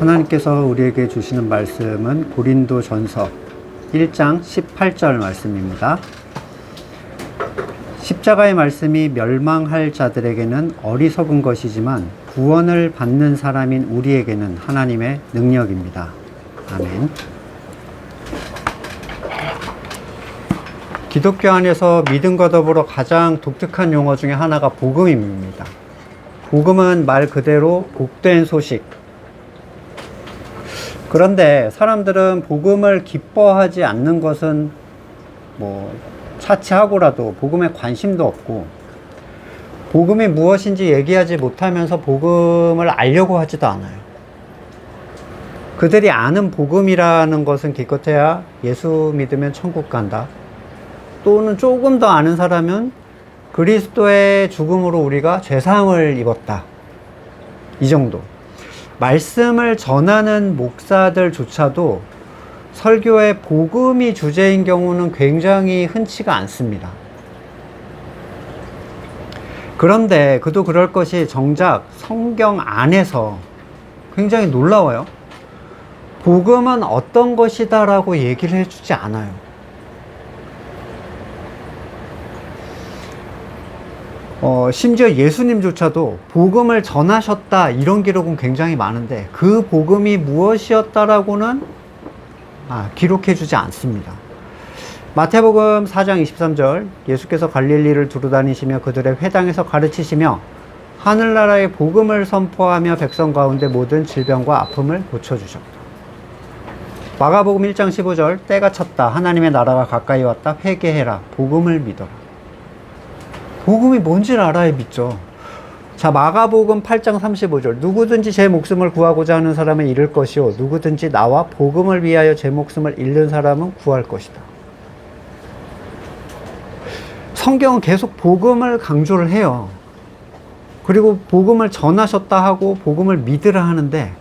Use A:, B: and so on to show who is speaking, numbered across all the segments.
A: 하나님께서 우리에게 주시는 말씀은 고린도전서 1장 18절 말씀입니다. 십자가의 말씀이 멸망할 자들에게는 어리석은 것이지만 구원을 받는 사람인 우리에게는 하나님의 능력입니다. 아멘. 기독교 안에서 믿음과 더불어 가장 독특한 용어 중에 하나가 복음입니다. 복음은 말 그대로 복된 소식. 그런데 사람들은 복음을 기뻐하지 않는 것은 차치하고라도 복음에 관심도 없고, 복음이 무엇인지 얘기하지 못하면서 복음을 알려고 하지도 않아요. 그들이 아는 복음이라는 것은 기껏해야 예수 믿으면 천국 간다, 또는 조금 더 아는 사람은 그리스도의 죽음으로 우리가 죄사함을 입었다, 이 정도. 말씀을 전하는 목사들조차도 설교에 복음이 주제인 경우는 굉장히 흔치가 않습니다. 그런데 그도 그럴 것이 정작 성경 안에서 굉장히 놀라워요. 복음은 어떤 것이다 라고 얘기를 해주지 않아요. 심지어 예수님조차도 복음을 전하셨다 이런 기록은 굉장히 많은데 그 복음이 무엇이었다라고는 기록해 주지 않습니다. 마태복음 4장 23절, 예수께서 갈릴리를 두루다니시며 그들의 회당에서 가르치시며 하늘나라의 복음을 선포하며 백성 가운데 모든 질병과 아픔을 고쳐주셨다. 마가복음 1장 15절, 때가 찼다, 하나님의 나라가 가까이 왔다, 회개해라, 복음을 믿어라. 복음이 뭔지를 알아야 믿죠. 자, 마가복음 8장 35절, 누구든지 제 목숨을 구하고자 하는 사람은 잃을 것이요 누구든지 나와 복음을 위하여 제 목숨을 잃는 사람은 구할 것이다. 성경은 계속 복음을 강조를 해요. 그리고 복음을 전하셨다 하고 복음을 믿으라 하는데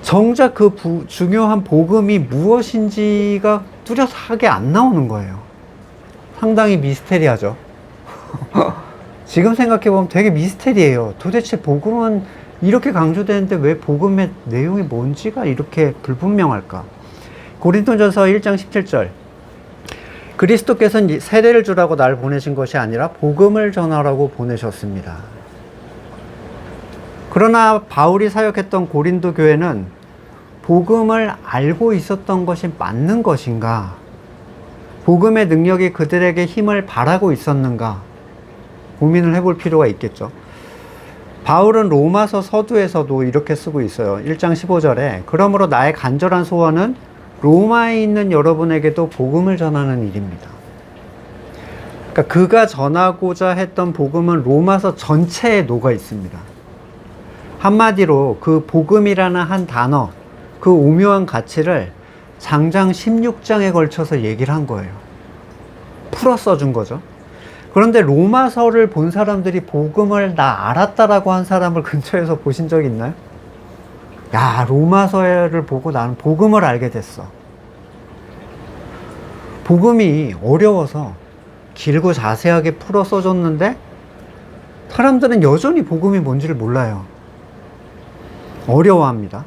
A: 정작 그 중요한 복음이 무엇인지가 뚜렷하게 안 나오는 거예요. 상당히 미스테리하죠. 지금 생각해보면 되게 미스테리해요. 도대체 복음은 이렇게 강조되는데 왜 복음의 내용이 뭔지가 이렇게 불분명할까? 고린도전서 1장 17절, 그리스도께서는 세례를 주라고 날 보내신 것이 아니라 복음을 전하라고 보내셨습니다. 그러나 바울이 사역했던 고린도 교회는 복음을 알고 있었던 것이 맞는 것인가? 복음의 능력이 그들에게 힘을 발하고 있었는가? 고민을 해볼 필요가 있겠죠. 바울은 로마서 서두에서도 이렇게 쓰고 있어요. 1장 15절에 그러므로 나의 간절한 소원은 로마에 있는 여러분에게도 복음을 전하는 일입니다. 그러니까 그가 전하고자 했던 복음은 로마서 전체에 녹아 있습니다. 한마디로 그 복음이라는 한 단어, 그 오묘한 가치를 장장 16장에 걸쳐서 얘기를 한 거예요. 풀어 써준 거죠. 그런데 로마서를 본 사람들이 복음을 나 알았다라고 한 사람을 근처에서 보신 적 있나요? 야, 로마서를 보고 나는 복음을 알게 됐어. 복음이 어려워서 길고 자세하게 풀어 써줬는데 사람들은 여전히 복음이 뭔지를 몰라요. 어려워합니다.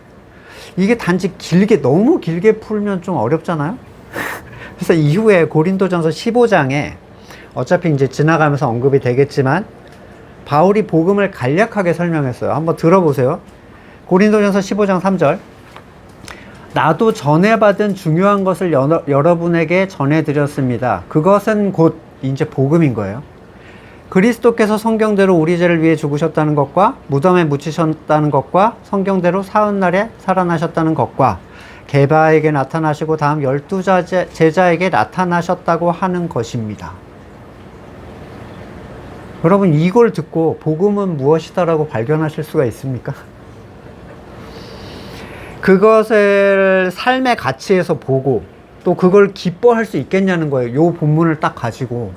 A: 이게 단지 너무 길게 풀면 좀 어렵잖아요? 그래서 이후에 고린도전서 15장에 어차피 이제 지나가면서 언급이 되겠지만 바울이 복음을 간략하게 설명했어요. 한번 들어보세요. 고린도전서 15장 3절, 나도 전해받은 중요한 것을 여러분에게 전해드렸습니다. 그것은 곧 이제 복음인 거예요. 그리스도께서 성경대로 우리 죄를 위해 죽으셨다는 것과 무덤에 묻히셨다는 것과 성경대로 사흘날에 살아나셨다는 것과 게바에게 나타나시고 다음 12 제자에게 나타나셨다고 하는 것입니다. 여러분, 이걸 듣고 복음은 무엇이다라고 발견하실 수가 있습니까? 그것을 삶의 가치에서 보고 또 그걸 기뻐할 수 있겠냐는 거예요. 이 본문을 딱 가지고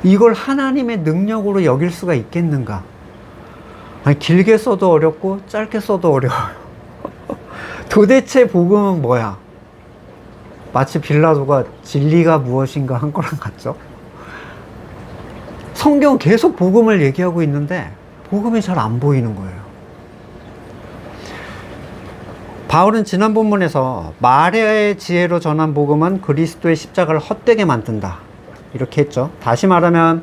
A: 이걸 하나님의 능력으로 여길 수가 있겠는가? 아니, 길게 써도 어렵고 짧게 써도 어려워요. 도대체 복음은 뭐야? 마치 빌라도가 진리가 무엇인가 한 거랑 같죠? 성경 계속 복음을 얘기하고 있는데 복음이 잘 안 보이는 거예요. 바울은 지난 본문에서 말의 지혜로 전한 복음은 그리스도의 십자가를 헛되게 만든다, 이렇게 했죠. 다시 말하면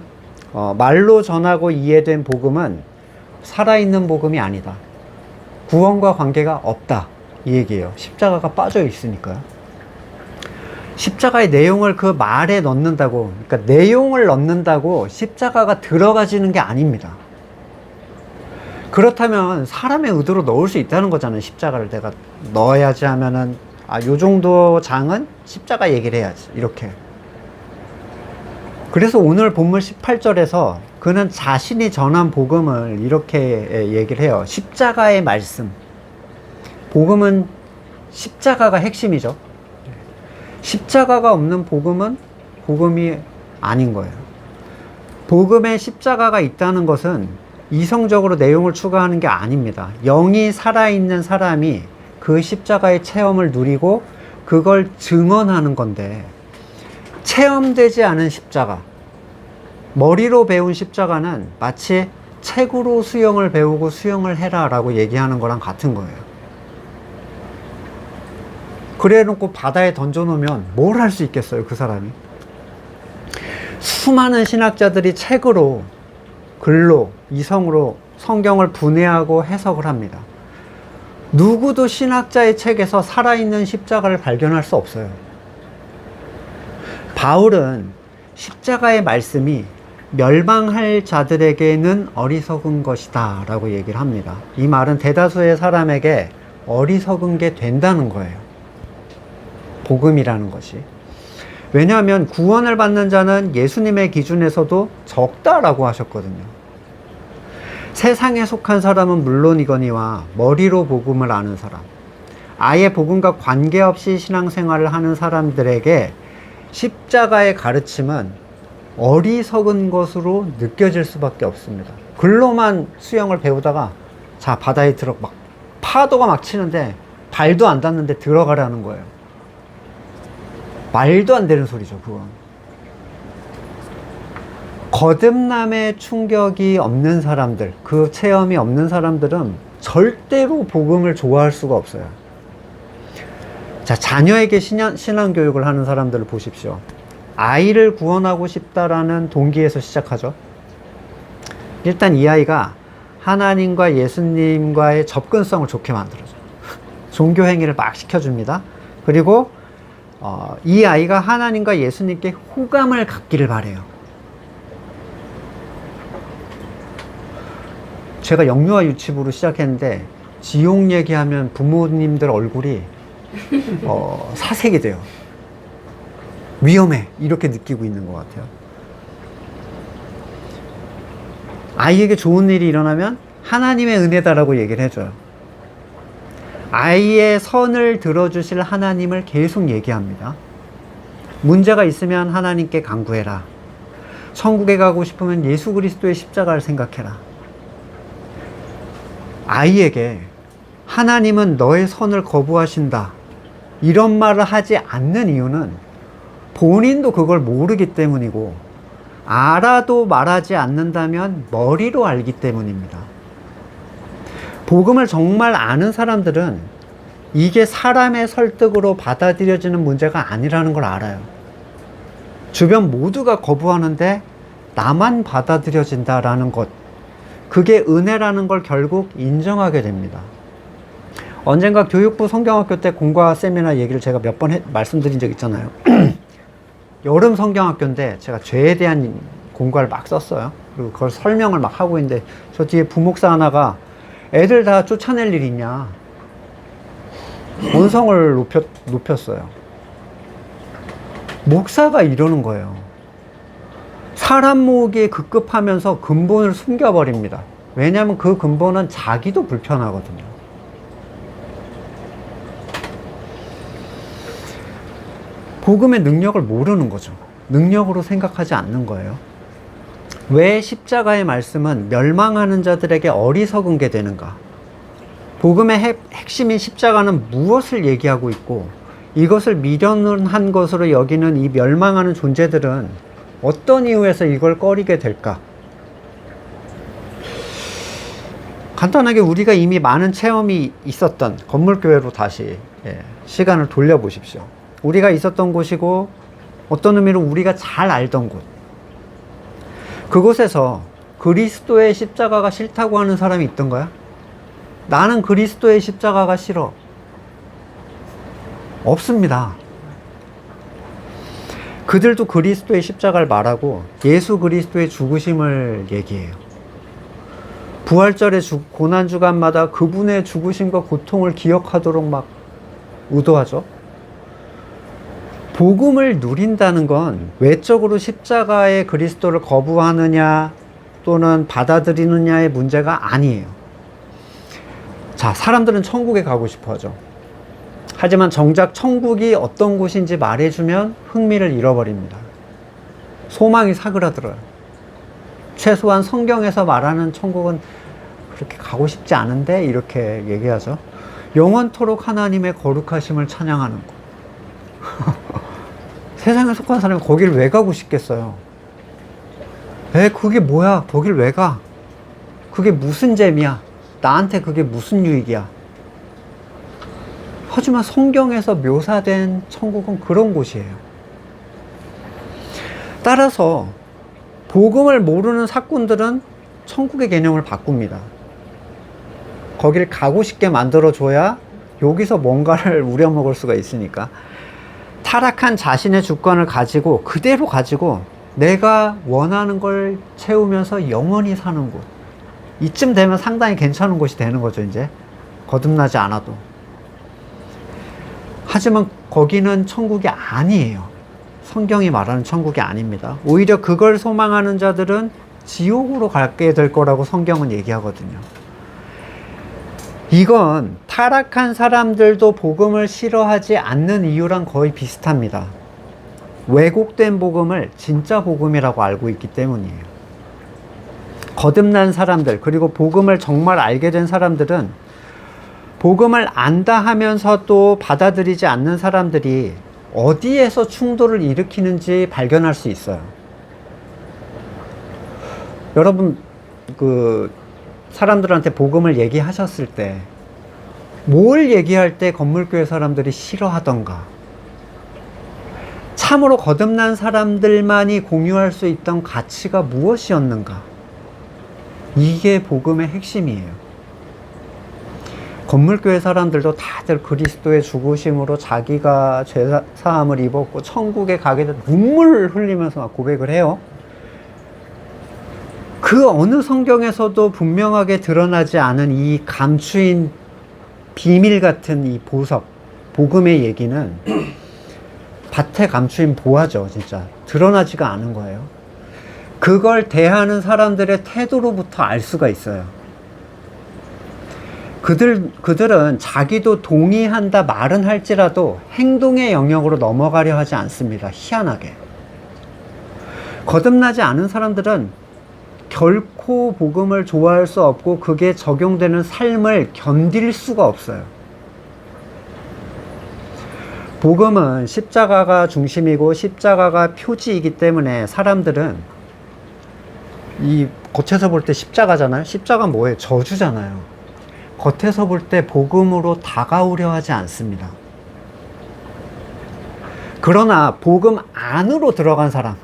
A: 말로 전하고 이해된 복음은 살아있는 복음이 아니다, 구원과 관계가 없다, 이 얘기예요. 십자가가 빠져 있으니까요. 십자가의 내용을 그 말에 넣는다고, 그러니까 내용을 넣는다고 십자가가 들어가지는 게 아닙니다. 그렇다면 사람의 의도로 넣을 수 있다는 거잖아요. 십자가를 내가 넣어야지 하면은, 요 정도 장은 십자가 얘기를 해야지, 이렇게. 그래서 오늘 본문 18절에서 그는 자신이 전한 복음을 이렇게 얘기를 해요. 십자가의 말씀. 복음은 십자가가 핵심이죠. 십자가가 없는 복음은 복음이 아닌 거예요. 복음에 십자가가 있다는 것은 이성적으로 내용을 추가하는 게 아닙니다. 영이 살아있는 사람이 그 십자가의 체험을 누리고 그걸 증언하는 건데, 체험되지 않은 십자가, 머리로 배운 십자가는 마치 책으로 수영을 배우고 수영을 해라 라고 얘기하는 거랑 같은 거예요. 그래 놓고 바다에 던져놓으면 뭘 할 수 있겠어요, 그 사람이? 수많은 신학자들이 책으로, 글로, 이성으로 성경을 분해하고 해석을 합니다. 누구도 신학자의 책에서 살아있는 십자가를 발견할 수 없어요. 바울은 십자가의 말씀이 멸망할 자들에게는 어리석은 것이다 라고 얘기를 합니다. 이 말은 대다수의 사람에게 어리석은 게 된다는 거예요. 복음이라는 것이. 왜냐하면 구원을 받는 자는 예수님의 기준에서도 적다라고 하셨거든요. 세상에 속한 사람은 물론이거니와 머리로 복음을 아는 사람, 아예 복음과 관계없이 신앙생활을 하는 사람들에게 십자가의 가르침은 어리석은 것으로 느껴질 수밖에 없습니다. 글로만 수영을 배우다가 자, 바다에 막 파도가 막 치는데 발도 안 닿는데 들어가라는 거예요. 말도 안 되는 소리죠, 그건. 거듭남의 충격이 없는 사람들, 그 체험이 없는 사람들은 절대로 복음을 좋아할 수가 없어요. 자, 자녀에게 신앙교육을 하는 사람들을 보십시오. 아이를 구원하고 싶다라는 동기에서 시작하죠. 일단 이 아이가 하나님과 예수님과의 접근성을 좋게 만들어줘요. 종교 행위를 막 시켜줍니다. 그리고 이 아이가 하나님과 예수님께 호감을 갖기를 바래요. 제가 영유아 유치부로 시작했는데 지옥 얘기하면 부모님들 얼굴이 사색이 돼요. 위험해, 이렇게 느끼고 있는 것 같아요. 아이에게 좋은 일이 일어나면 하나님의 은혜다라고 얘기를 해줘요. 아이의 선을 들어주실 하나님을 계속 얘기합니다. 문제가 있으면 하나님께 간구해라. 천국에 가고 싶으면 예수 그리스도의 십자가를 생각해라. 아이에게 하나님은 너의 선을 거부하신다, 이런 말을 하지 않는 이유는 본인도 그걸 모르기 때문이고, 알아도 말하지 않는다면 머리로 알기 때문입니다. 복음을 정말 아는 사람들은 이게 사람의 설득으로 받아들여지는 문제가 아니라는 걸 알아요. 주변 모두가 거부하는데 나만 받아들여진다라는 것, 그게 은혜라는 걸 결국 인정하게 됩니다. 언젠가 교육부 성경학교 때 공과 세미나 얘기를 제가 몇 번 말씀드린 적 있잖아요. 여름 성경학교인데 제가 죄에 대한 공과를 막 썼어요. 그리고 그걸 설명을 막 하고 있는데 저 뒤에 부목사 하나가 애들 다 쫓아낼 일 있냐, 언성을 높였어요. 목사가 이러는 거예요. 사람 모으기에 급급하면서 근본을 숨겨버립니다. 왜냐하면 그 근본은 자기도 불편하거든요. 복음의 능력을 모르는 거죠. 능력으로 생각하지 않는 거예요. 왜 십자가의 말씀은 멸망하는 자들에게 어리석은 게 되는가? 복음의 핵심인 십자가는 무엇을 얘기하고 있고, 이것을 미련한 것으로 여기는 이 멸망하는 존재들은 어떤 이유에서 이걸 꺼리게 될까? 간단하게 우리가 이미 많은 체험이 있었던 건물교회로 다시 시간을 돌려보십시오. 우리가 있었던 곳이고 어떤 의미로 우리가 잘 알던 곳. 그곳에서 그리스도의 십자가가 싫다고 하는 사람이 있던가요? 나는 그리스도의 십자가가 싫어. 없습니다. 그들도 그리스도의 십자가를 말하고 예수 그리스도의 죽으심을 얘기해요. 부활절의 고난주간마다 그분의 죽으심과 고통을 기억하도록 막 의도하죠. 복음을 누린다는 건 외적으로 십자가의 그리스도를 거부하느냐 또는 받아들이느냐의 문제가 아니에요. 자, 사람들은 천국에 가고 싶어 하죠. 하지만 정작 천국이 어떤 곳인지 말해주면 흥미를 잃어버립니다. 소망이 사그라들어요. 최소한 성경에서 말하는 천국은 그렇게 가고 싶지 않은데 이렇게 얘기하죠. 영원토록 하나님의 거룩하심을 찬양하는 곳. 세상에 속한 사람이 거기를 왜 가고 싶겠어요? 그게 뭐야? 거길 왜 가? 그게 무슨 재미야? 나한테 그게 무슨 유익이야? 하지만 성경에서 묘사된 천국은 그런 곳이에요. 따라서 복음을 모르는 사꾼들은 천국의 개념을 바꿉니다. 거길 가고 싶게 만들어줘야 여기서 뭔가를 우려먹을 수가 있으니까. 타락한 자신의 주권을 가지고 그대로 가지고 내가 원하는 걸 채우면서 영원히 사는 곳. 이쯤 되면 상당히 괜찮은 곳이 되는 거죠, 이제. 거듭나지 않아도. 하지만 거기는 천국이 아니에요. 성경이 말하는 천국이 아닙니다. 오히려 그걸 소망하는 자들은 지옥으로 가게 될 거라고 성경은 얘기하거든요. 이건 타락한 사람들도 복음을 싫어하지 않는 이유랑 거의 비슷합니다. 왜곡된 복음을 진짜 복음이라고 알고 있기 때문이에요. 거듭난 사람들, 그리고 복음을 정말 알게 된 사람들은 복음을 안다 하면서도 받아들이지 않는 사람들이 어디에서 충돌을 일으키는지 발견할 수 있어요. 여러분, 사람들한테 복음을 얘기하셨을 때, 뭘 얘기할 때 건물교회 사람들이 싫어하던가, 참으로 거듭난 사람들만이 공유할 수 있던 가치가 무엇이었는가, 이게 복음의 핵심이에요. 건물교회 사람들도 다들 그리스도의 죽으심으로 자기가 죄사함을 입었고 천국에 가게 된 눈물을 흘리면서 막 고백을 해요. 그 어느 성경에서도 분명하게 드러나지 않은 이 감추인 비밀 같은 이 보석, 복음의 얘기는 밭에 감추인 보화죠, 진짜. 드러나지가 않은 거예요. 그걸 대하는 사람들의 태도로부터 알 수가 있어요. 그들은 자기도 동의한다 말은 할지라도 행동의 영역으로 넘어가려 하지 않습니다. 희한하게. 거듭나지 않은 사람들은 결코 복음을 좋아할 수 없고 그게 적용되는 삶을 견딜 수가 없어요. 복음은 십자가가 중심이고 십자가가 표지이기 때문에 사람들은 이 겉에서 볼 때 십자가잖아요. 십자가는 뭐예요? 저주잖아요. 겉에서 볼 때 복음으로 다가오려 하지 않습니다. 그러나 복음 안으로 들어간 사람,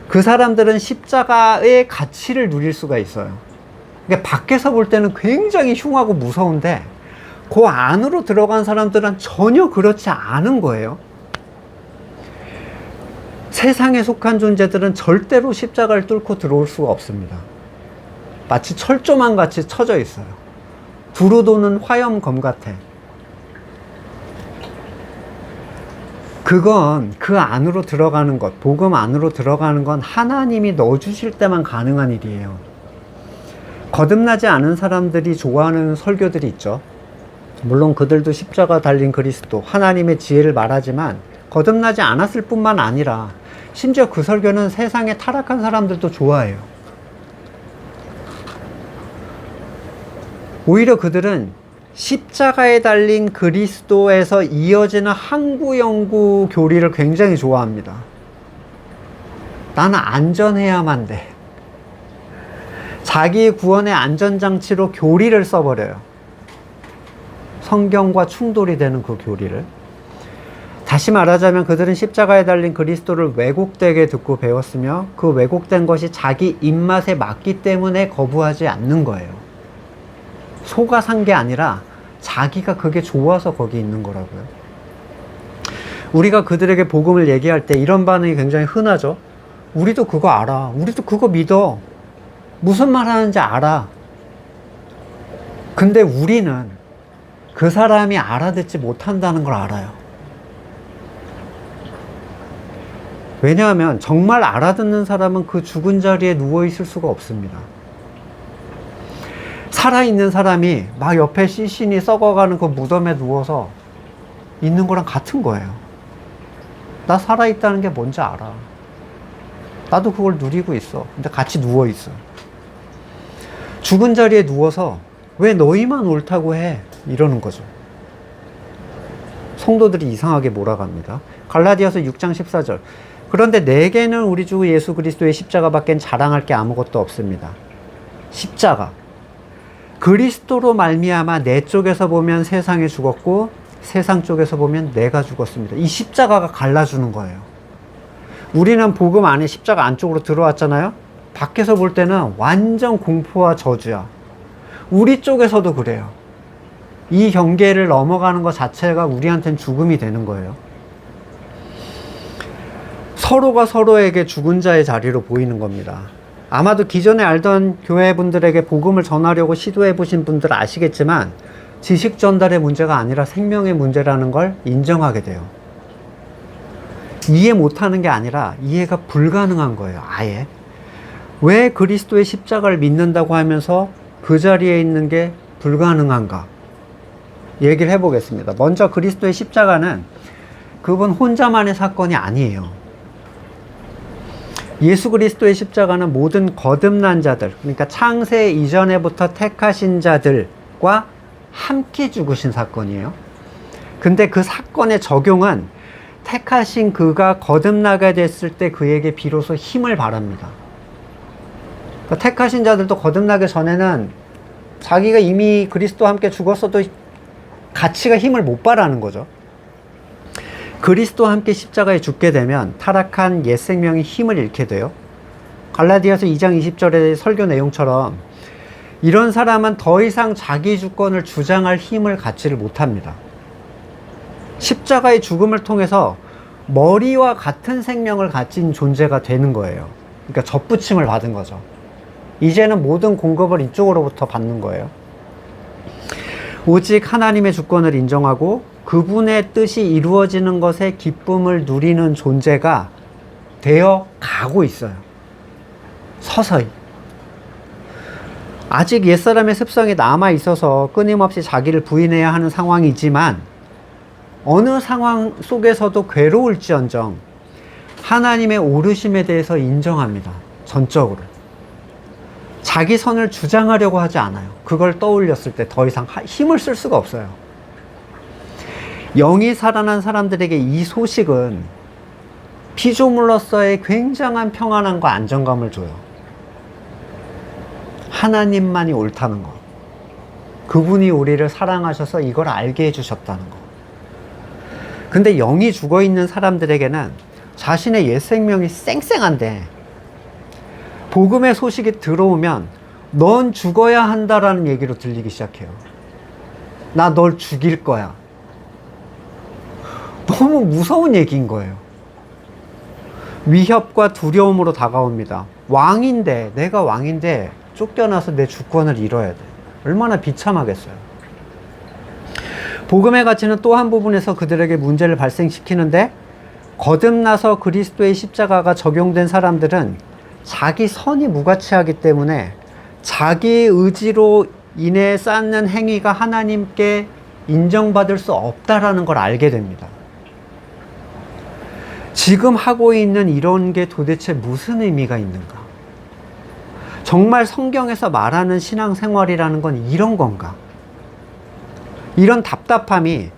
A: 그 사람들은 십자가의 가치를 누릴 수가 있어요. 그러니까 밖에서 볼 때는 굉장히 흉하고 무서운데 그 안으로 들어간 사람들은 전혀 그렇지 않은 거예요. 세상에 속한 존재들은 절대로 십자가를 뚫고 들어올 수가 없습니다. 마치 철조망 같이 쳐져 있어요. 두루 도는 화염검 같아. 그건 그 안으로 들어가는 것, 복음 안으로 들어가는 건 하나님이 넣어주실 때만 가능한 일이에요. 거듭나지 않은 사람들이 좋아하는 설교들이 있죠. 물론 그들도 십자가 달린 그리스도, 하나님의 지혜를 말하지만 거듭나지 않았을 뿐만 아니라 심지어 그 설교는 세상에 타락한 사람들도 좋아해요. 오히려 그들은 십자가에 달린 그리스도에서 이어지는 항구영구 교리를 굉장히 좋아합니다. 나는 안전해야만 돼. 자기 구원의 안전장치로 교리를 써버려요. 성경과 충돌이 되는 그 교리를. 다시 말하자면 그들은 십자가에 달린 그리스도를 왜곡되게 듣고 배웠으며 그 왜곡된 것이 자기 입맛에 맞기 때문에 거부하지 않는 거예요. 속아 산 게 아니라 자기가 그게 좋아서 거기 있는 거라고요. 우리가 그들에게 복음을 얘기할 때 이런 반응이 굉장히 흔하죠. 우리도 그거 알아. 우리도 그거 믿어. 무슨 말 하는지 알아. 근데 우리는 그 사람이 알아듣지 못한다는 걸 알아요. 왜냐하면 정말 알아듣는 사람은 그 죽은 자리에 누워 있을 수가 없습니다. 살아있는 사람이 막 옆에 시신이 썩어가는 그 무덤에 누워서 있는 거랑 같은 거예요. 나 살아있다는 게 뭔지 알아. 나도 그걸 누리고 있어. 근데 같이 누워 있어. 죽은 자리에 누워서 왜 너희만 옳다고 해? 이러는 거죠. 성도들이 이상하게 몰아갑니다. 갈라디아서 6장 14절. 그런데 내게는 우리 주 예수 그리스도의 십자가밖엔 자랑할 게 아무것도 없습니다. 십자가. 그리스도로 말미암아 내 쪽에서 보면 세상에 죽었고 세상 쪽에서 보면 내가 죽었습니다. 이 십자가가 갈라주는 거예요. 우리는 복음 안에 십자가 안쪽으로 들어왔잖아요. 밖에서 볼 때는 완전 공포와 저주야. 우리 쪽에서도 그래요. 이 경계를 넘어가는 것 자체가 우리한테는 죽음이 되는 거예요. 서로가 서로에게 죽은 자의 자리로 보이는 겁니다. 아마도 기존에 알던 교회분들에게 복음을 전하려고 시도해 보신 분들 아시겠지만 지식 전달의 문제가 아니라 생명의 문제라는 걸 인정하게 돼요. 이해 못하는 게 아니라 이해가 불가능한 거예요. 아예. 왜 그리스도의 십자가를 믿는다고 하면서 그 자리에 있는 게 불가능한가? 얘기를 해보겠습니다. 먼저 그리스도의 십자가는 그분 혼자만의 사건이 아니에요. 예수 그리스도의 십자가는 모든 거듭난 자들, 그러니까 창세 이전에부터 택하신 자들과 함께 죽으신 사건이에요. 근데 그 사건의 적용은 택하신 그가 거듭나게 됐을 때 그에게 비로소 힘을 발합니다. 그러니까 택하신 자들도 거듭나기 전에는 자기가 이미 그리스도와 함께 죽었어도 가치가 힘을 못 발하는 거죠. 그리스도와 함께 십자가에 죽게 되면 타락한 옛 생명이 힘을 잃게 돼요. 갈라디아서 2장 20절의 설교 내용처럼 이런 사람은 더 이상 자기 주권을 주장할 힘을 갖지를 못합니다. 십자가의 죽음을 통해서 머리와 같은 생명을 가진 존재가 되는 거예요. 그러니까 접붙임을 받은 거죠. 이제는 모든 공급을 이쪽으로부터 받는 거예요. 오직 하나님의 주권을 인정하고 그분의 뜻이 이루어지는 것에 기쁨을 누리는 존재가 되어 가고 있어요. 서서히. 아직 옛사람의 습성이 남아 있어서 끊임없이 자기를 부인해야 하는 상황이지만 어느 상황 속에서도 괴로울지언정 하나님의 오르심에 대해서 인정합니다. 전적으로. 자기 선을 주장하려고 하지 않아요. 그걸 떠올렸을 때 더 이상 힘을 쓸 수가 없어요. 영이 살아난 사람들에게 이 소식은 피조물로서의 굉장한 평안함과 안정감을 줘요. 하나님만이 옳다는 것. 그분이 우리를 사랑하셔서 이걸 알게 해주셨다는 것. 근데 영이 죽어있는 사람들에게는 자신의 옛 생명이 쌩쌩한데 복음의 소식이 들어오면 넌 죽어야 한다라는 얘기로 들리기 시작해요. 나 널 죽일 거야. 너무 무서운 얘기인 거예요. 위협과 두려움으로 다가옵니다. 왕인데, 내가 왕인데 쫓겨나서 내 주권을 잃어야 돼. 얼마나 비참하겠어요. 복음의 가치는 또 한 부분에서 그들에게 문제를 발생시키는데 거듭나서 그리스도의 십자가가 적용된 사람들은 자기 선이 무가치하기 때문에 자기의 의지로 인해 쌓는 행위가 하나님께 인정받을 수 없다라는 걸 알게 됩니다. 지금 하고 있는 이런 게 도대체 무슨 의미가 있는가? 정말 성경에서 말하는 신앙생활이라는 건 이런 건가? 이런 답답함이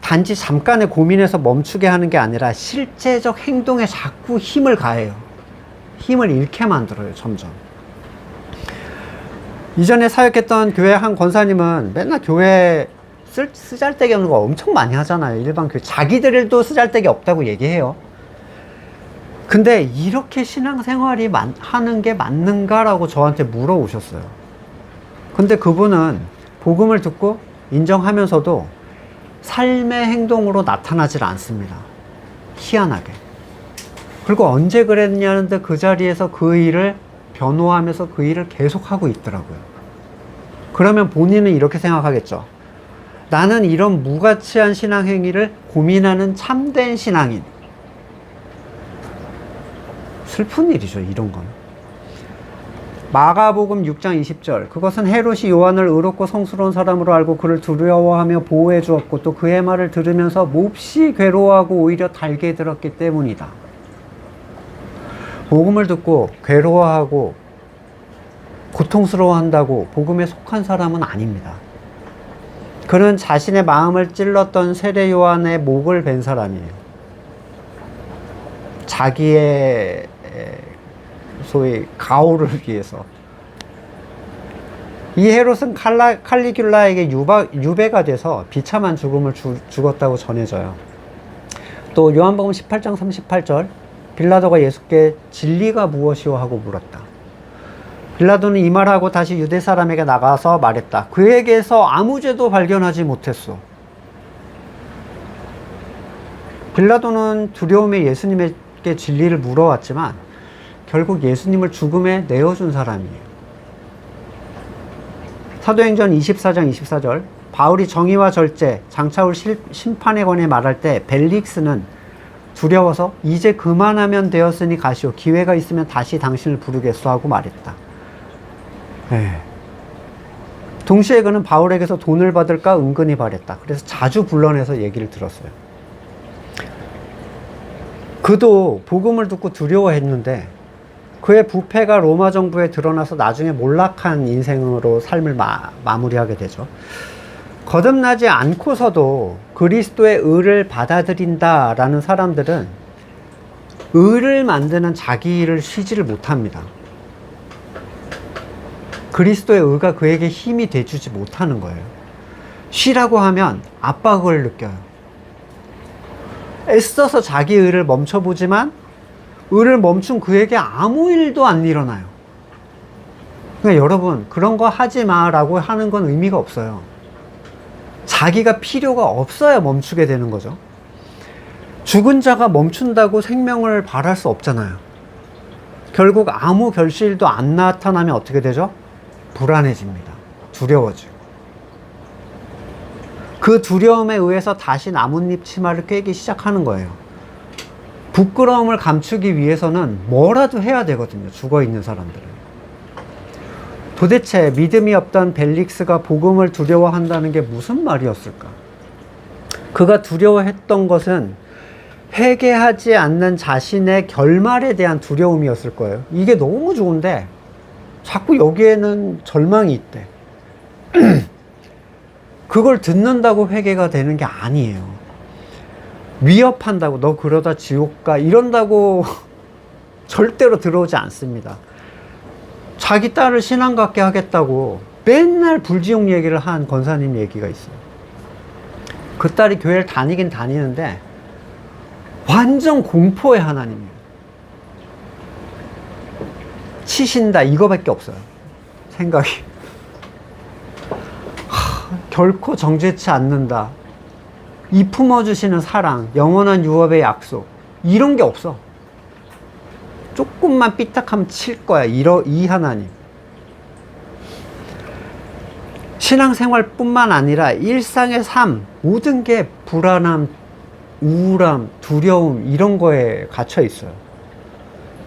A: 단지 잠깐의 고민에서 멈추게 하는 게 아니라 실제적 행동에 자꾸 힘을 가해요. 힘을 잃게 만들어요, 점점. 이전에 사역했던 교회 한 권사님은 맨날 교회 쓰잘데기 없는 거 엄청 많이 하잖아요. 일반 교회. 자기들도 쓰잘데기 없다고 얘기해요. 근데 이렇게 신앙생활이 하는 게 맞는가라고 저한테 물어오셨어요. 근데 그분은 복음을 듣고 인정하면서도 삶의 행동으로 나타나질 않습니다. 희한하게. 그리고 언제 그랬냐는데 그 자리에서 그 일을 변호하면서 그 일을 계속하고 있더라고요. 그러면 본인은 이렇게 생각하겠죠. 나는 이런 무가치한 신앙 행위를 고민하는 참된 신앙인. 슬픈 일이죠, 이런 건. 마가복음 6장 20절. 그것은 헤롯이 요한을 의롭고 성스러운 사람으로 알고 그를 두려워하며 보호해 주었고 또 그의 말을 들으면서 몹시 괴로워하고 오히려 달게 들었기 때문이다. 복음을 듣고 괴로워하고 고통스러워한다고 복음에 속한 사람은 아닙니다. 그는 자신의 마음을 찔렀던 세례 요한의 목을 벤 사람이에요. 자기의 소위 가호를 위해서. 이 헤롯은 칼리귤라에게 유배가 돼서 비참한 죽음을 죽었다고 전해져요. 또 요한복음 18장 38절. 빌라도가 예수께 진리가 무엇이오 하고 물었다. 빌라도는 이 말하고 다시 유대 사람에게 나가서 말했다. 그에게서 아무 죄도 발견하지 못했소. 빌라도는 두려움에 예수님에게 진리를 물어왔지만 결국 예수님을 죽음에 내어준 사람이에요. 사도행전 24장 24절. 바울이 정의와 절제, 장차올 심판에 관해 말할 때 벨릭스는 두려워서 이제 그만하면 되었으니 가시오. 기회가 있으면 다시 당신을 부르겠소 하고 말했다. 동시에 그는 바울에게서 돈을 받을까 은근히 바랬다. 그래서 자주 불러내서 얘기를 들었어요. 그도 복음을 듣고 두려워했는데 그의 부패가 로마 정부에 드러나서 나중에 몰락한 인생으로 삶을 마무리하게 되죠. 거듭나지 않고서도 그리스도의 의를 받아들인다라는 사람들은 의를 만드는 자기 일을 쉬지를 못합니다. 그리스도의 의가 그에게 힘이 돼주지 못하는 거예요. 쉬라고 하면 압박을 느껴요. 애써서 자기 의를 멈춰보지만 의를 멈춘 그에게 아무 일도 안 일어나요. 그러니까 여러분, 그런 거 하지 마라고 하는 건 의미가 없어요. 자기가 필요가 없어야 멈추게 되는 거죠. 죽은 자가 멈춘다고 생명을 발할 수 없잖아요. 결국 아무 결실도 안 나타나면 어떻게 되죠? 불안해집니다. 두려워지고. 그 두려움에 의해서 다시 나뭇잎 치마를 꿰기 시작하는 거예요. 부끄러움을 감추기 위해서는 뭐라도 해야 되거든요. 죽어있는 사람들은. 도대체 믿음이 없던 벨릭스가 복음을 두려워한다는 게 무슨 말이었을까? 그가 두려워했던 것은 회개하지 않는 자신의 결말에 대한 두려움이었을 거예요. 이게 너무 좋은데 자꾸 여기에는 절망이 있대. 그걸 듣는다고 회개가 되는 게 아니에요. 위협한다고, 너 그러다 지옥 가, 이런다고 절대로 들어오지 않습니다. 자기 딸을 신앙 갖게 하겠다고 맨날 불지옥 얘기를 한 권사님 얘기가 있어요. 그 딸이 교회를 다니긴 다니는데 완전 공포의 하나님이에요. 치신다, 이거밖에 없어요. 생각이. 결코 정죄치 않는다. 이 품어주시는 사랑, 영원한 유업의 약속, 이런 게 없어. 조금만 삐딱하면 칠 거야. 이 하나님. 신앙생활뿐만 아니라 일상의 삶, 모든 게 불안함, 우울함, 두려움, 이런 거에 갇혀 있어요.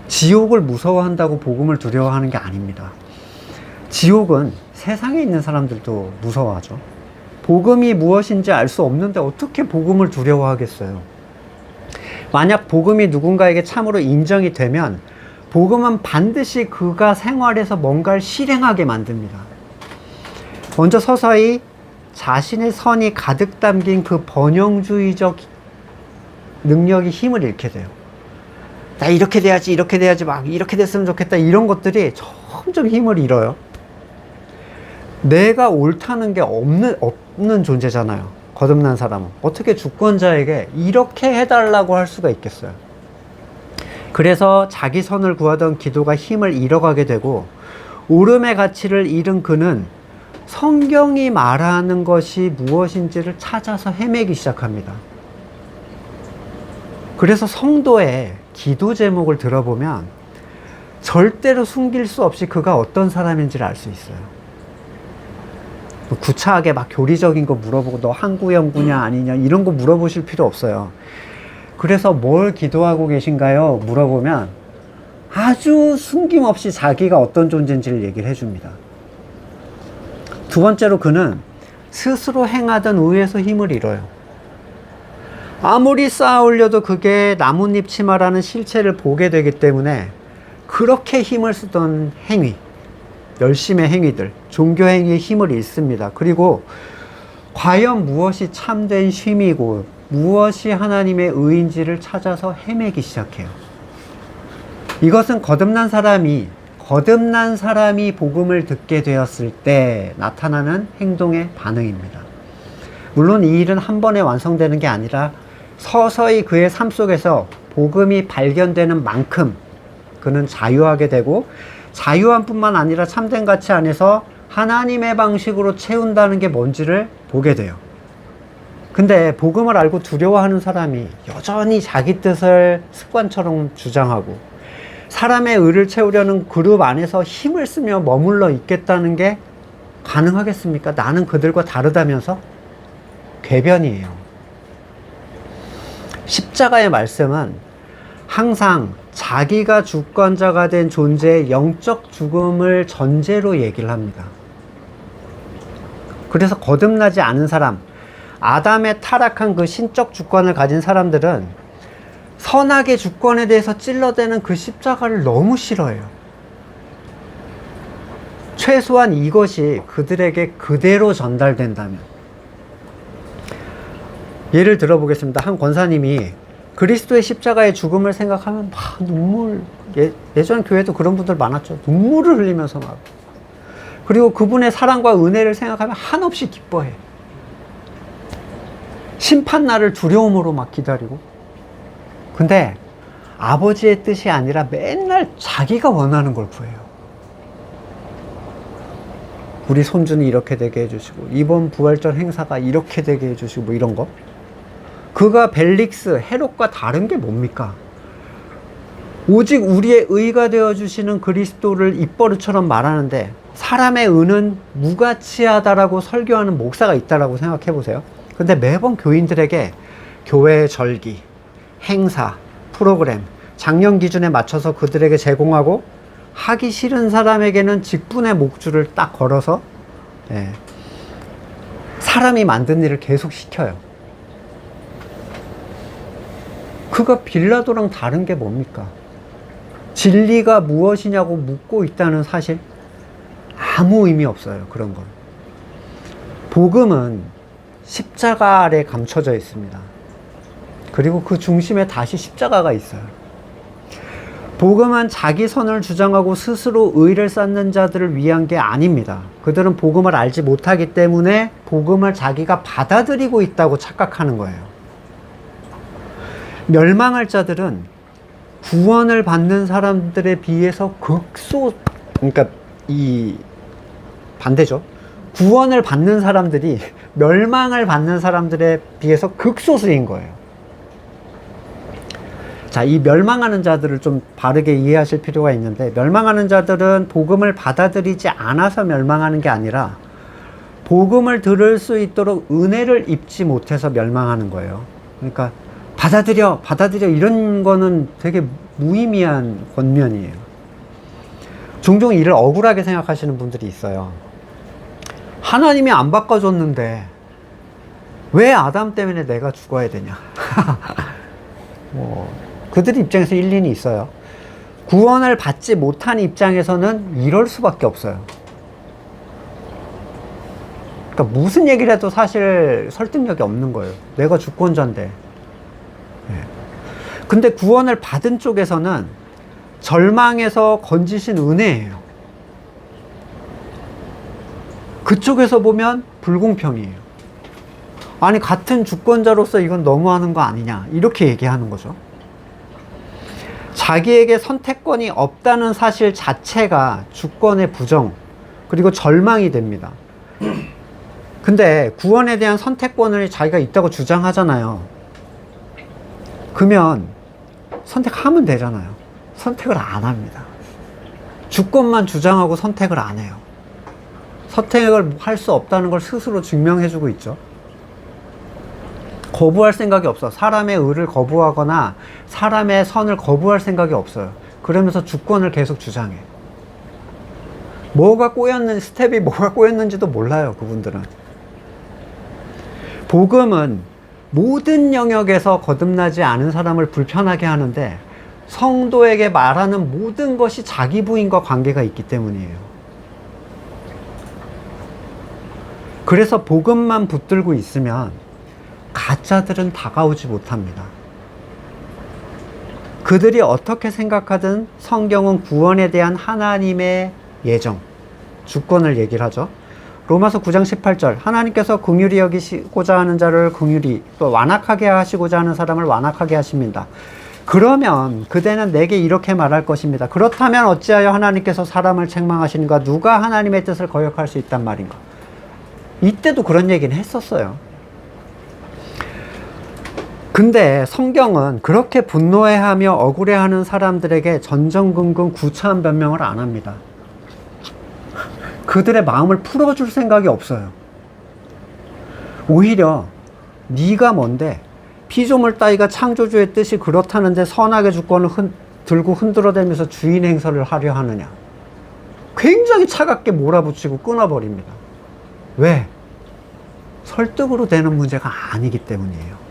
A: 지옥을 무서워한다고 복음을 두려워하는 게 아닙니다. 지옥은 세상에 있는 사람들도 무서워하죠. 복음이 무엇인지 알 수 없는데 어떻게 복음을 두려워하겠어요? 만약 복음이 누군가에게 참으로 인정이 되면 복음은 반드시 그가 생활에서 뭔가를 실행하게 만듭니다. 먼저 서서히 자신의 선이 가득 담긴 그 번영주의적 능력이 힘을 잃게 돼요. 나 이렇게 돼야지, 막 이렇게 됐으면 좋겠다, 이런 것들이 점점 힘을 잃어요. 내가 옳다는 게 없는 존재잖아요. 거듭난 사람은. 어떻게 주권자에게 이렇게 해달라고 할 수가 있겠어요? 그래서 자기 선을 구하던 기도가 힘을 잃어가게 되고, 오름의 가치를 잃은 그는 성경이 말하는 것이 무엇인지를 찾아서 헤매기 시작합니다. 그래서 성도의 기도 제목을 들어보면 절대로 숨길 수 없이 그가 어떤 사람인지를 알 수 있어요. 구차하게 막 교리적인 거 물어보고 너 항구연구냐 아니냐 이런 거 물어보실 필요 없어요. 그래서 뭘 기도하고 계신가요? 물어보면 아주 숨김없이 자기가 어떤 존재인지를 얘기를 해줍니다. 두 번째로 그는 스스로 행하던 의에서 힘을 잃어요. 아무리 쌓아 올려도 그게 나뭇잎 치마라는 실체를 보게 되기 때문에 그렇게 힘을 쓰던 행위, 열심의 행위들, 종교 행위의 힘을 잃습니다. 그리고 과연 무엇이 참된 쉼이고 무엇이 하나님의 의인지를 찾아서 헤매기 시작해요. 이것은 거듭난 사람이 복음을 듣게 되었을 때 나타나는 행동의 반응입니다. 물론 이 일은 한 번에 완성되는 게 아니라 서서히 그의 삶 속에서 복음이 발견되는 만큼 그는 자유하게 되고, 자유함 뿐만 아니라 참된 가치 안에서 하나님의 방식으로 채운다는 게 뭔지를 보게 돼요. 근데 복음을 알고 두려워하는 사람이 여전히 자기 뜻을 습관처럼 주장하고 사람의 의를 채우려는 그룹 안에서 힘을 쓰며 머물러 있겠다는 게 가능하겠습니까? 나는 그들과 다르다면서? 궤변이에요. 십자가의 말씀은 항상 자기가 주권자가 된 존재의 영적 죽음을 전제로 얘기를 합니다. 그래서 거듭나지 않은 사람, 아담의 타락한 그 신적 주권을 가진 사람들은 선악의 주권에 대해서 찔러대는 그 십자가를 너무 싫어해요. 최소한 이것이 그들에게 그대로 전달된다면. 예를 들어보겠습니다. 한 권사님이 그리스도의 십자가의 죽음을 생각하면 막 눈물, 예전 교회도 그런 분들 많았죠. 눈물을 흘리면서 막. 그리고 그분의 사랑과 은혜를 생각하면 한없이 기뻐해. 심판날을 두려움으로 막 기다리고. 근데 아버지의 뜻이 아니라 맨날 자기가 원하는 걸 구해요. 우리 손주는 이렇게 되게 해주시고, 이번 부활절 행사가 이렇게 되게 해주시고, 뭐 이런 거. 그가 벨릭스, 헤롯과 다른 게 뭡니까? 오직 우리의 의가 되어주시는 그리스도를 입버릇처럼 말하는데, 사람의 의는 무가치하다라고 설교하는 목사가 있다라고 생각해 보세요. 근데 매번 교인들에게 교회의 절기, 행사, 프로그램, 작년 기준에 맞춰서 그들에게 제공하고, 하기 싫은 사람에게는 직분의 목줄을 딱 걸어서 사람이 만든 일을 계속 시켜요. 그가 빌라도랑 다른 게 뭡니까? 진리가 무엇이냐고 묻고 있다는 사실? 아무 의미 없어요. 그런 건. 복음은 십자가 아래 감춰져 있습니다. 그리고 그 중심에 다시 십자가가 있어요. 복음은 자기 선을 주장하고 스스로 의를 쌓는 자들을 위한 게 아닙니다. 그들은 복음을 알지 못하기 때문에 복음을 자기가 받아들이고 있다고 착각하는 거예요. 멸망할 자들은 구원을 받는 사람들에 비해서 그러니까 이 반대죠. 구원을 받는 사람들이 멸망을 받는 사람들에 비해서 극소수인 거예요. 자, 이 멸망하는 자들을 좀 바르게 이해하실 필요가 있는데, 멸망하는 자들은 복음을 받아들이지 않아서 멸망하는 게 아니라 복음을 들을 수 있도록 은혜를 입지 못해서 멸망하는 거예요. 그러니까 받아들여 이런 거는 되게 무의미한 권면이에요. 종종 이를 억울하게 생각하시는 분들이 있어요. 하나님이 안 바꿔줬는데 왜 아담 때문에 내가 죽어야 되냐. 그들 입장에서 일리는 있어요. 구원을 받지 못한 입장에서는 이럴 수밖에 없어요. 그러니까 무슨 얘기를 해도 사실 설득력이 없는 거예요. 내가 주권자인데. 근데 구원을 받은 쪽에서는 절망에서 건지신 은혜예요. 그쪽에서 보면 불공평이에요. 아니, 같은 주권자로서 이건 너무하는 거 아니냐, 이렇게 얘기하는 거죠. 자기에게 선택권이 없다는 사실 자체가 주권의 부정, 그리고 절망이 됩니다. 근데 구원에 대한 선택권을 자기가 있다고 주장하잖아요. 그러면 선택하면 되잖아요. 선택을 안 합니다. 주권만 주장하고 선택을 안 해요. 선택을 할 수 없다는 걸 스스로 증명해주고 있죠. 거부할 생각이 없어. 사람의 의를 거부하거나 사람의 선을 거부할 생각이 없어요. 그러면서 주권을 계속 주장해. 스텝이 뭐가 꼬였는지도 몰라요, 그분들은. 복음은 모든 영역에서 거듭나지 않은 사람을 불편하게 하는데, 성도에게 말하는 모든 것이 자기 부인과 관계가 있기 때문이에요. 그래서 복음만 붙들고 있으면 가짜들은 다가오지 못합니다. 그들이 어떻게 생각하든 성경은 구원에 대한 하나님의 예정, 주권을 얘기를 하죠. 로마서 9장 18절, 하나님께서 긍휼히 여기시고자 하는 자를 긍휼히, 또 완악하게 하시고자 하는 사람을 완악하게 하십니다. 그러면 그대는 내게 이렇게 말할 것입니다. 그렇다면 어찌하여 하나님께서 사람을 책망하시는가? 누가 하나님의 뜻을 거역할 수 있단 말인가? 이때도 그런 얘기는 했었어요. 근데 성경은 그렇게 분노해하며 억울해하는 사람들에게 전전긍긍 구차한 변명을 안 합니다. 그들의 마음을 풀어줄 생각이 없어요. 오히려 네가 뭔데, 피조물 따위가 창조주의 뜻이 그렇다는데 선악의 주권을 들고 흔들어대면서 주인 행세를 하려 하느냐. 굉장히 차갑게 몰아붙이고 끊어버립니다. 왜? 설득으로 되는 문제가 아니기 때문이에요.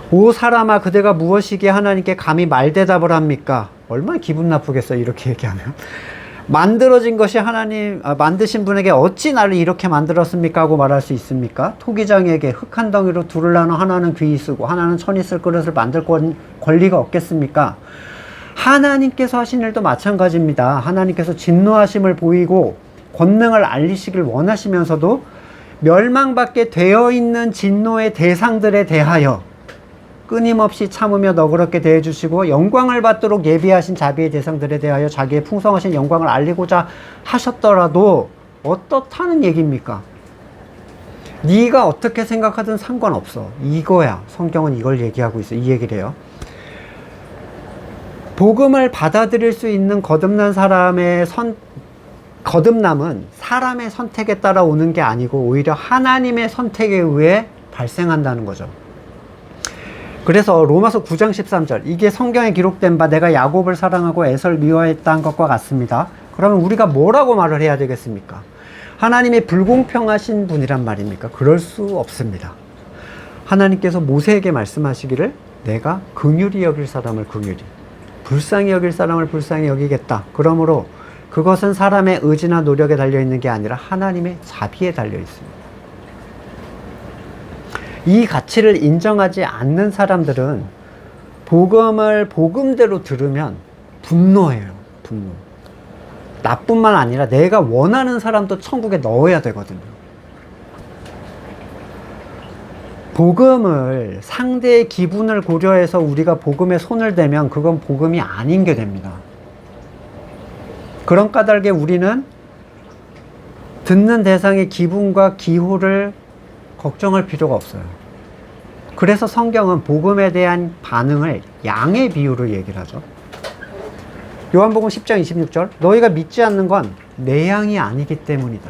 A: 오 사람아, 그대가 무엇이기에 하나님께 감히 말대답을 합니까? 얼마나 기분 나쁘겠어요, 이렇게 얘기하면. 만들어진 것이 만드신 분에게 어찌 나를 이렇게 만들었습니까? 하고 말할 수 있습니까? 토기장에게 흙 한 덩이로 둘을 나눠 하나는 귀히 쓰고 하나는 천이 쓸 그릇을 만들 권리가 없겠습니까? 하나님께서 하신 일도 마찬가지입니다. 하나님께서 진노하심을 보이고 권능을 알리시길 원하시면서도 멸망받게 되어 있는 진노의 대상들에 대하여 끊임없이 참으며 너그럽게 대해주시고 영광을 받도록 예비하신 자비의 대상들에 대하여 자기의 풍성하신 영광을 알리고자 하셨더라도 어떻다는 얘기입니까? 네가 어떻게 생각하든 상관없어. 이거야. 성경은 이걸 얘기하고 있어. 이 얘기를 해요. 복음을 받아들일 수 있는 거듭난 사람의 거듭남은 사람의 선택에 따라 오는 게 아니고 오히려 하나님의 선택에 의해 발생한다는 거죠. 그래서 로마서 9장 13절, 이게 성경에 기록된 바 내가 야곱을 사랑하고 에서를 미워했다는 것과 같습니다. 그러면 우리가 뭐라고 말을 해야 되겠습니까? 하나님이 불공평하신 분이란 말입니까? 그럴 수 없습니다. 하나님께서 모세에게 말씀하시기를 내가 긍휼히 여길 사람을 긍휼히, 불쌍히 여길 사람을 불쌍히 여기겠다. 그러므로 그것은 사람의 의지나 노력에 달려있는 게 아니라 하나님의 자비에 달려있습니다. 이 가치를 인정하지 않는 사람들은 복음을 복음대로 들으면 분노해요. 분노. 나뿐만 아니라 내가 원하는 사람도 천국에 넣어야 되거든요. 복음을 상대의 기분을 고려해서 우리가 복음에 손을 대면 그건 복음이 아닌 게 됩니다. 그런 까닭에 우리는 듣는 대상의 기분과 기호를 걱정할 필요가 없어요. 그래서 성경은 복음에 대한 반응을 양의 비유로 얘기를 하죠. 요한복음 10장 26절, 너희가 믿지 않는 건 내 양이 아니기 때문이다.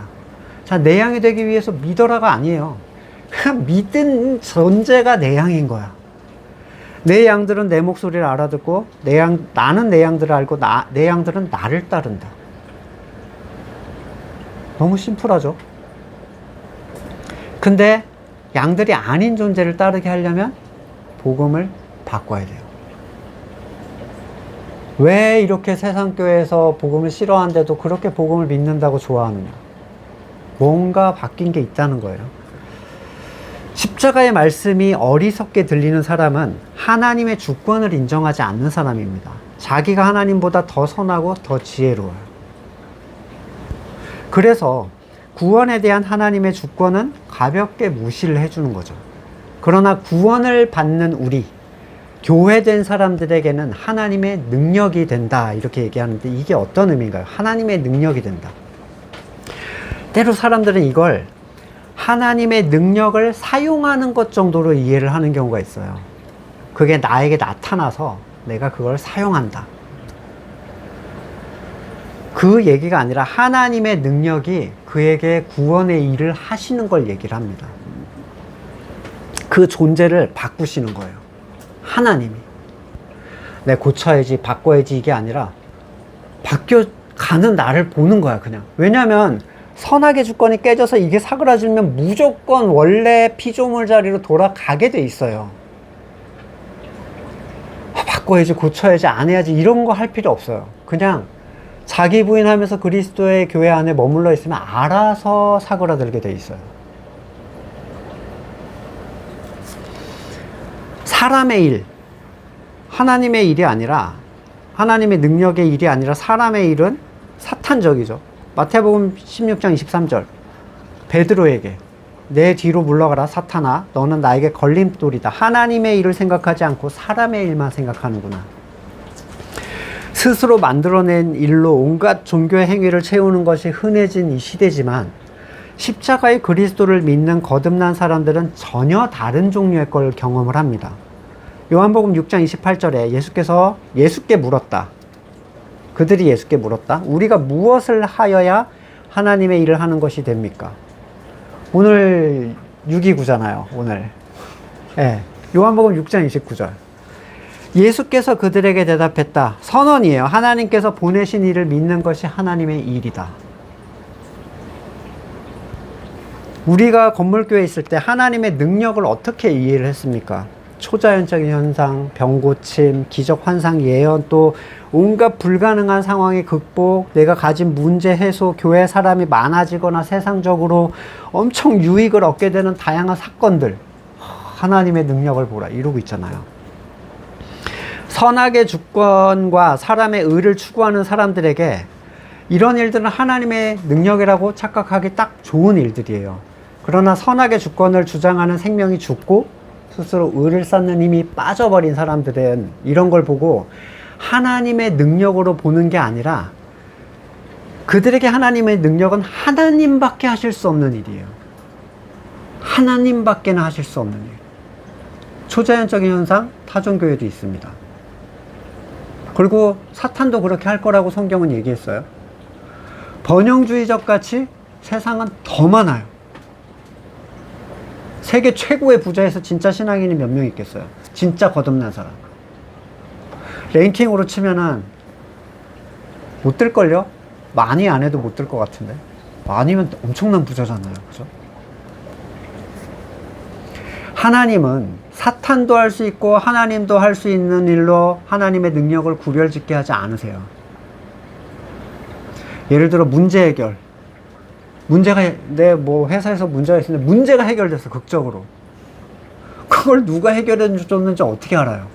A: 자, 내 양이 되기 위해서 믿어라가 아니에요. 그냥 믿은 존재가 내 양인 거야. 내 양들은 내 목소리를 알아듣고 나는 내 양들을 알고 내 양들은 나를 따른다. 너무 심플하죠? 근데 양들이 아닌 존재를 따르게 하려면 복음을 바꿔야 돼요. 왜 이렇게 세상교회에서 복음을 싫어하는데도 그렇게 복음을 믿는다고 좋아하느냐? 뭔가 바뀐 게 있다는 거예요. 십자가의 말씀이 어리석게 들리는 사람은 하나님의 주권을 인정하지 않는 사람입니다. 자기가 하나님보다 더 선하고 더 지혜로워요. 그래서 구원에 대한 하나님의 주권은 가볍게 무시를 해주는 거죠. 그러나 구원을 받는 우리, 교회된 사람들에게는 하나님의 능력이 된다 이렇게 얘기하는데, 이게 어떤 의미인가요? 하나님의 능력이 된다. 때로 사람들은 이걸 하나님의 능력을 사용하는 것 정도로 이해를 하는 경우가 있어요. 그게 나에게 나타나서 내가 그걸 사용한다. 그 얘기가 아니라 하나님의 능력이 그에게 구원의 일을 하시는 걸 얘기를 합니다. 그 존재를 바꾸시는 거예요. 하나님이. 내 고쳐야지, 바꿔야지 이게 아니라 바뀌어가는 나를 보는 거야, 그냥. 왜냐하면 선악의 주권이 깨져서 이게 사그라지면 무조건 원래 피조물 자리로 돌아가게 돼 있어요. 바꿔야지, 고쳐야지, 안 해야지 이런 거 할 필요 없어요. 그냥 자기 부인하면서 그리스도의 교회 안에 머물러 있으면 알아서 사그라들게 돼 있어요. 사람의 일, 하나님의 일이 아니라, 하나님의 능력의 일이 아니라 사람의 일은 사탄적이죠. 마태복음 16장 23절, 베드로에게 내 뒤로 물러가라 사탄아, 너는 나에게 걸림돌이다. 하나님의 일을 생각하지 않고 사람의 일만 생각하는구나. 스스로 만들어낸 일로 온갖 종교의 행위를 채우는 것이 흔해진 이 시대지만, 십자가의 그리스도를 믿는 거듭난 사람들은 전혀 다른 종류의 걸 경험을 합니다. 요한복음 6장 28절에 예수께 물었다. 그들이 예수께 물었다. 우리가 무엇을 하여야 하나님의 일을 하는 것이 됩니까? 오늘 6.29잖아요. 오늘. 네, 요한복음 6장 29절. 예수께서 그들에게 대답했다. 선언이에요. 하나님께서 보내신 일을 믿는 것이 하나님의 일이다. 우리가 건물교회에 있을 때 하나님의 능력을 어떻게 이해를 했습니까? 초자연적인 현상, 병고침, 기적 환상 예언, 또 온갖 불가능한 상황의 극복, 내가 가진 문제 해소, 교회 사람이 많아지거나 세상적으로 엄청 유익을 얻게 되는 다양한 사건들, 하나님의 능력을 보라 이러고 있잖아요. 선악의 주권과 사람의 의를 추구하는 사람들에게 이런 일들은 하나님의 능력이라고 착각하기 딱 좋은 일들이에요. 그러나 선악의 주권을 주장하는 생명이 죽고 스스로 의를 쌓는 힘이 빠져버린 사람들은 이런 걸 보고 하나님의 능력으로 보는 게 아니라, 그들에게 하나님의 능력은 하나님밖에 하실 수 없는 일이에요. 하나님밖에는 하실 수 없는 일. 초자연적인 현상, 타종교회도 있습니다. 그리고 사탄도 그렇게 할 거라고 성경은 얘기했어요. 번영주의적 같이 세상은 더 많아요. 세계 최고의 부자에서 진짜 신앙인이 몇 명 있겠어요? 진짜 거듭난 사람. 랭킹으로 치면은 못 뜰걸요? 많이 안 해도 못 뜰 것 같은데. 많이면 엄청난 부자잖아요. 그죠? 하나님은 사탄도 할 수 있고 하나님도 할 수 있는 일로 하나님의 능력을 구별짓게 하지 않으세요. 예를 들어 문제 해결. 문제가, 내 회사에서 문제가 있는데 문제가 해결됐어, 극적으로. 그걸 누가 해결해 줬는지 어떻게 알아요?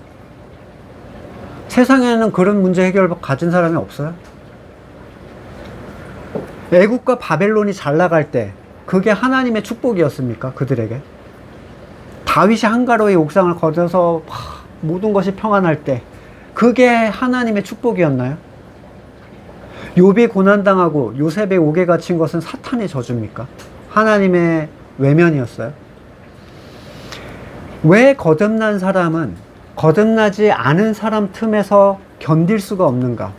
A: 세상에는 그런 문제 해결 가진 사람이 없어요? 애국과 바벨론이 잘 나갈 때 그게 하나님의 축복이었습니까? 그들에게? 다윗이 한가로이 옥상을 거둬서 모든 것이 평안할 때 그게 하나님의 축복이었나요? 욥이 고난당하고 요셉의 옥에 갇힌 것은 사탄의 저주입니까? 하나님의 외면이었어요? 왜 거듭난 사람은 거듭나지 않은 사람 틈에서 견딜 수가 없는가?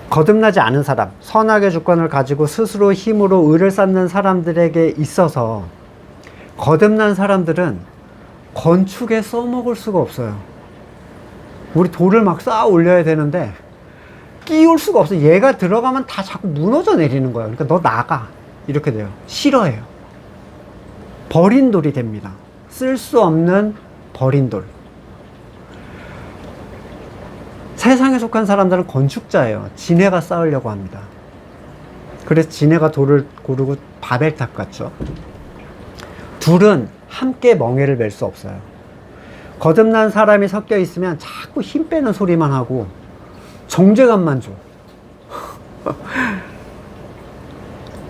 A: 거듭나지 않은 사람, 선악의 주권을 가지고 스스로 힘으로 의를 쌓는 사람들에게 있어서 거듭난 사람들은 건축에 써먹을 수가 없어요. 우리 돌을 막 쌓아 올려야 되는데 끼울 수가 없어. 얘가 들어가면 다 자꾸 무너져 내리는 거예요. 그러니까 너 나가. 이렇게 돼요. 싫어해요. 버린 돌이 됩니다. 쓸 수 없는 버린 돌. 세상에 속한 사람들은 건축자예요. 지네가 쌓으려고 합니다. 그래서 지네가 돌을 고르고 바벨탑 같죠. 둘은 함께 멍에를 맬 수 없어요. 거듭난 사람이 섞여 있으면 자꾸 힘 빼는 소리만 하고 정죄감만 줘.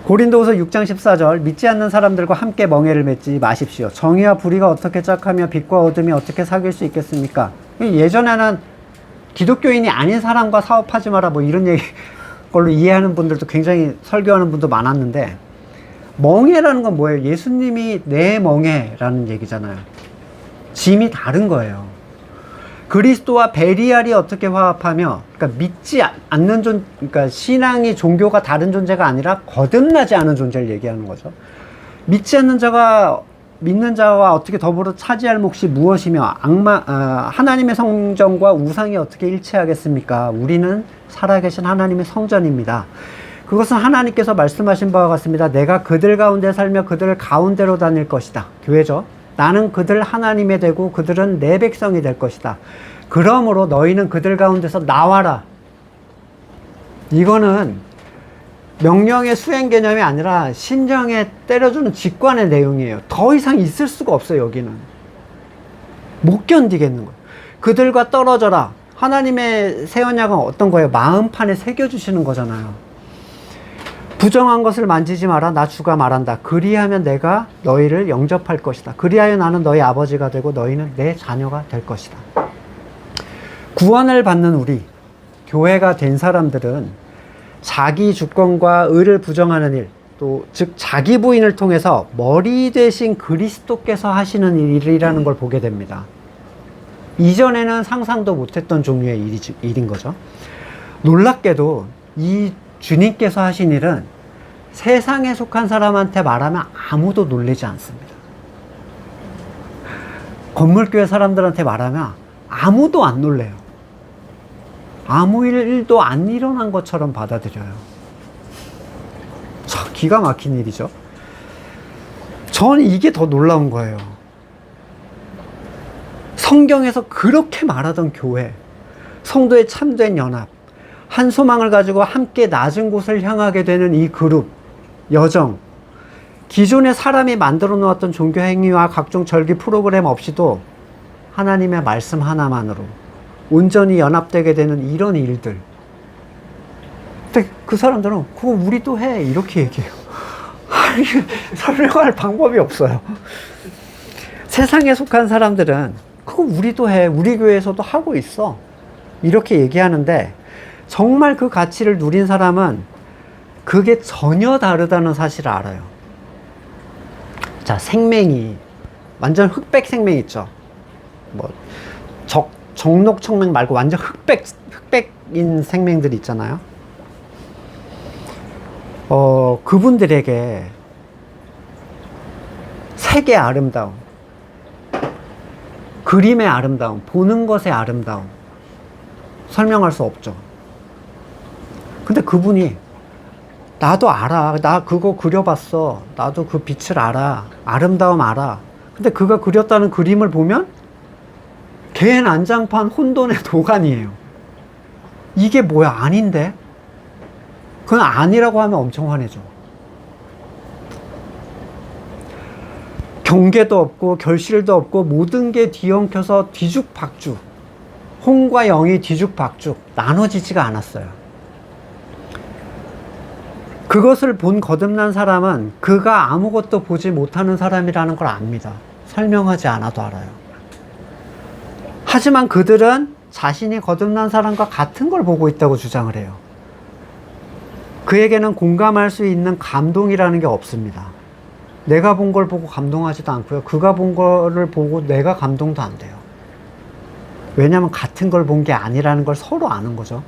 A: 고린도후서 6장 14절 믿지 않는 사람들과 함께 멍에를 맺지 마십시오. 정의와 불의가 어떻게 짝하며 빛과 어둠이 어떻게 사귈 수 있겠습니까? 예전에는 기독교인이 아닌 사람과 사업하지 마라 뭐 이런 얘기 걸로 이해하는 분들도 굉장히 설교하는 분도 많았는데, 멍에라는 건 뭐예요? 예수님이 내 멍에라는 얘기잖아요. 짐이 다른 거예요. 그리스도와 베리알이 어떻게 화합하며, 그러니까 믿지 않는 그러니까 신앙이 종교가 다른 존재가 아니라 거듭나지 않은 존재를 얘기하는 거죠. 믿지 않는 자가 믿는 자와 어떻게 더불어 차지할 몫이 무엇이며 하나님의 성전과 우상이 어떻게 일치하겠습니까? 우리는 살아계신 하나님의 성전입니다. 그것은 하나님께서 말씀하신 바와 같습니다. 내가 그들 가운데 살며 그들 가운데로 다닐 것이다. 교회죠. 나는 그들 하나님이 되고 그들은 내 백성이 될 것이다. 그러므로 너희는 그들 가운데서 나와라. 이거는 명령의 수행 개념이 아니라 신령에 때려주는 직관의 내용이에요. 더 이상 있을 수가 없어요. 여기는 못 견디겠는 거예요. 그들과 떨어져라. 하나님의 새 언약은 어떤 거예요? 마음판에 새겨주시는 거잖아요. 부정한 것을 만지지 마라. 나 주가 말한다. 그리하면 내가 너희를 영접할 것이다. 그리하여 나는 너희 아버지가 되고 너희는 내 자녀가 될 것이다. 구원을 받는 우리 교회가 된 사람들은 자기 주권과 의를 부정하는 일, 또 즉 자기 부인을 통해서 머리 대신 그리스도께서 하시는 일이라는 걸 보게 됩니다. 이전에는 상상도 못했던 종류의 일인 거죠. 놀랍게도 이 주님께서 하신 일은 세상에 속한 사람한테 말하면 아무도 놀라지 않습니다. 건물교회 사람들한테 말하면 아무도 안 놀래요. 아무 일도 안 일어난 것처럼 받아들여요. 참 기가 막힌 일이죠. 저는 이게 더 놀라운 거예요. 성경에서 그렇게 말하던 교회, 성도의 참된 연합, 한 소망을 가지고 함께 낮은 곳을 향하게 되는 이 그룹, 여정, 기존에 사람이 만들어 놓았던 종교 행위와 각종 절기 프로그램 없이도 하나님의 말씀 하나만으로 온전히 연합되게 되는 이런 일들. 근데 그 사람들은 그거 우리도 해 이렇게 얘기해요. 설명할 방법이 없어요. 세상에 속한 사람들은 그거 우리도 해, 우리 교회에서도 하고 있어 이렇게 얘기하는데, 정말 그 가치를 누린 사람은 그게 전혀 다르다는 사실을 알아요. 자, 생명이 완전 흑백 생명 있죠. 뭐 정록청맹 말고 완전 흑백인 생명들 있잖아요. 그분들에게 색의 아름다움, 그림의 아름다움, 보는 것의 아름다움 설명할 수 없죠. 근데 그분이 나도 알아. 나 그거 그려봤어. 나도 그 빛을 알아. 아름다움 알아. 근데 그가 그렸다는 그림을 보면 개 난장판 혼돈의 도가니예요. 이게 뭐야? 아닌데? 그건 아니라고 하면 엄청 화내죠. 경계도 없고 결실도 없고 모든 게 뒤엉켜서 뒤죽박죽, 홍과 영이 뒤죽박죽 나눠지지가 않았어요. 그것을 본 거듭난 사람은 그가 아무것도 보지 못하는 사람이라는 걸 압니다. 설명하지 않아도 알아요. 하지만 그들은 자신이 거듭난 사람과 같은 걸 보고 있다고 주장을 해요. 그에게는 공감할 수 있는 감동이라는 게 없습니다. 내가 본 걸 보고 감동하지도 않고요. 그가 본 거를 보고 내가 감동도 안 돼요. 왜냐하면 같은 걸 본 게 아니라는 걸 서로 아는 거죠.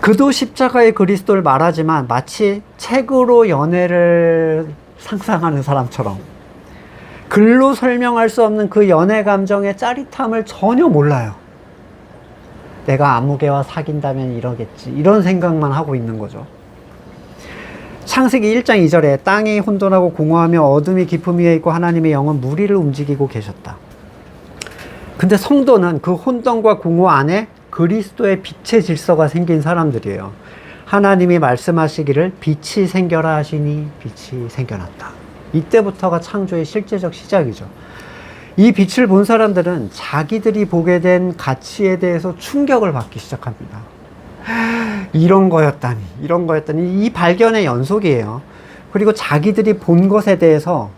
A: 그도 십자가의 그리스도를 말하지만 마치 책으로 연애를 상상하는 사람처럼 글로 설명할 수 없는 그 연애 감정의 짜릿함을 전혀 몰라요. 내가 아무개와 사귄다면 이러겠지, 이런 생각만 하고 있는 거죠. 창세기 1장 2절에 땅이 혼돈하고 공허하며 어둠이 깊음 위에 있고 하나님의 영은 무리를 움직이고 계셨다. 근데 성도는 그 혼돈과 공허 안에 그리스도의 빛의 질서가 생긴 사람들이에요. 하나님이 말씀하시기를 빛이 생겨라 하시니 빛이 생겨났다. 이때부터가 창조의 실제적 시작이죠. 이 빛을 본 사람들은 자기들이 보게 된 가치에 대해서 충격을 받기 시작합니다. 이런 거였다니, 이런 거였다니, 이 발견의 연속이에요. 그리고 자기들이 본 것에 대해서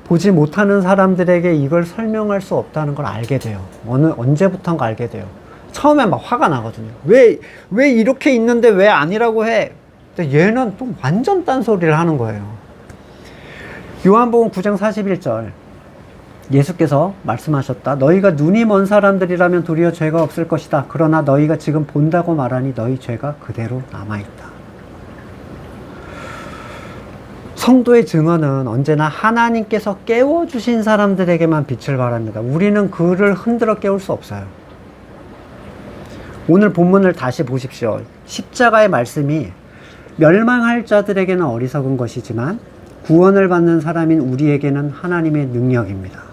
A: 보지 못하는 사람들에게 이걸 설명할 수 없다는 걸 알게 돼요. 언제부턴가 알게 돼요. 처음에 막 화가 나거든요. 왜 이렇게 있는데 왜 아니라고 해? 근데 얘는 또 완전 딴소리를 하는 거예요. 요한복음 9장 41절. 예수께서 말씀하셨다. 너희가 눈이 먼 사람들이라면 도리어 죄가 없을 것이다. 그러나 너희가 지금 본다고 말하니 너희 죄가 그대로 남아있다. 성도의 증언은 언제나 하나님께서 깨워주신 사람들에게만 빛을 발합니다. 우리는 그를 흔들어 깨울 수 없어요. 오늘 본문을 다시 보십시오. 십자가의 말씀이 멸망할 자들에게는 어리석은 것이지만 구원을 받는 사람인 우리에게는 하나님의 능력입니다.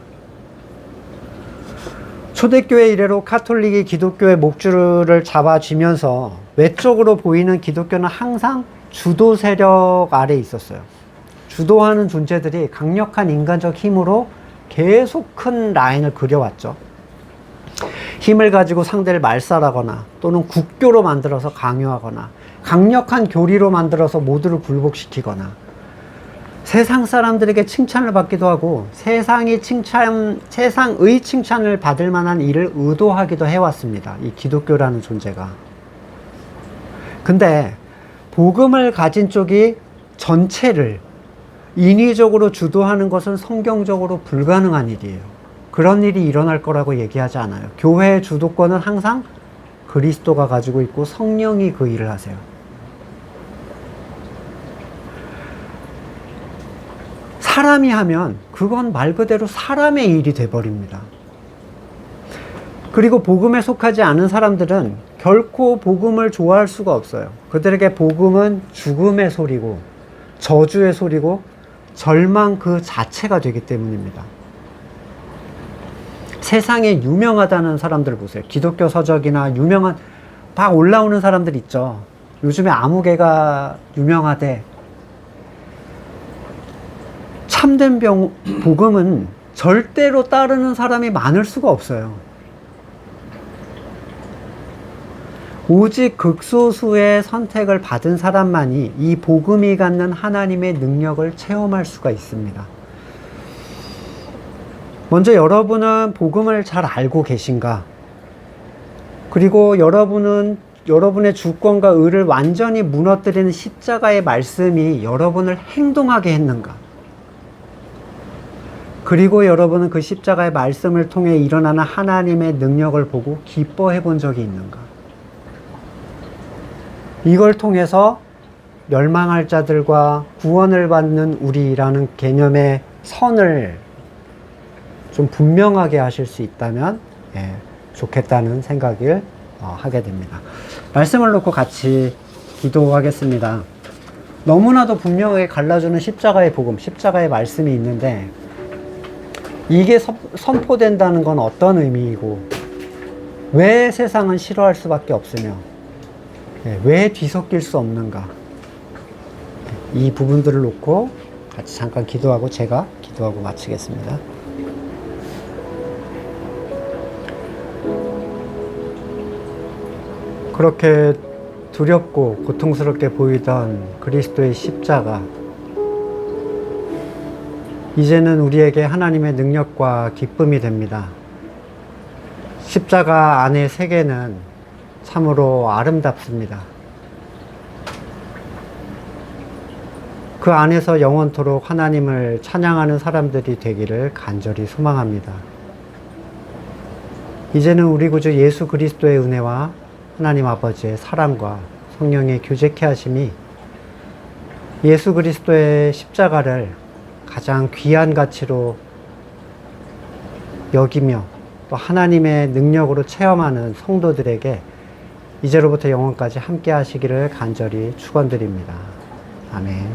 A: 초대교회 이래로 카톨릭이 기독교의 목줄을 잡아쥐면서 외적으로 보이는 기독교는 항상 주도 세력 아래 있었어요. 주도하는 존재들이 강력한 인간적 힘으로 계속 큰 라인을 그려왔죠. 힘을 가지고 상대를 말살하거나 또는 국교로 만들어서 강요하거나 강력한 교리로 만들어서 모두를 굴복시키거나 세상 사람들에게 칭찬을 받기도 하고 세상의 칭찬을 받을 만한 일을 의도하기도 해왔습니다. 이 기독교라는 존재가. 근데 복음을 가진 쪽이 전체를 인위적으로 주도하는 것은 성경적으로 불가능한 일이에요. 그런 일이 일어날 거라고 얘기하지 않아요. 교회의 주도권은 항상 그리스도가 가지고 있고 성령이 그 일을 하세요. 사람이 하면 그건 말 그대로 사람의 일이 돼버립니다. 그리고 복음에 속하지 않은 사람들은 결코 복음을 좋아할 수가 없어요. 그들에게 복음은 죽음의 소리고 저주의 소리고 절망 그 자체가 되기 때문입니다. 세상에 유명하다는 사람들 보세요. 기독교 서적이나 유명한 막 올라오는 사람들 있죠. 요즘에 아무개가 유명하대. 참된 복음은 절대로 따르는 사람이 많을 수가 없어요. 오직 극소수의 선택을 받은 사람만이 이 복음이 갖는 하나님의 능력을 체험할 수가 있습니다. 먼저 여러분은 복음을 잘 알고 계신가? 그리고 여러분의 주권과 의를 완전히 무너뜨리는 십자가의 말씀이 여러분을 행동하게 했는가? 그리고 여러분은 그 십자가의 말씀을 통해 일어나는 하나님의 능력을 보고 기뻐해 본 적이 있는가? 이걸 통해서 멸망할 자들과 구원을 받는 우리라는 개념의 선을 좀 분명하게 하실 수 있다면 좋겠다는 생각을 하게 됩니다. 말씀을 놓고 같이 기도하겠습니다. 너무나도 분명하게 갈라주는 십자가의 복음, 십자가의 말씀이 있는데 이게 선포된다는 건 어떤 의미이고 왜 세상은 싫어할 수밖에 없으며 왜 뒤섞일 수 없는가, 이 부분들을 놓고 같이 잠깐 기도하고 제가 기도하고 마치겠습니다. 그렇게 두렵고 고통스럽게 보이던 그리스도의 십자가, 이제는 우리에게 하나님의 능력과 기쁨이 됩니다. 십자가 안의 세계는 참으로 아름답습니다. 그 안에서 영원토록 하나님을 찬양하는 사람들이 되기를 간절히 소망합니다. 이제는 우리 구주 예수 그리스도의 은혜와 하나님 아버지의 사랑과 성령의 교제케 하심이 예수 그리스도의 십자가를 가장 귀한 가치로 여기며 또 하나님의 능력으로 체험하는 성도들에게 이제로부터 영원까지 함께 하시기를 간절히 축원드립니다. 아멘.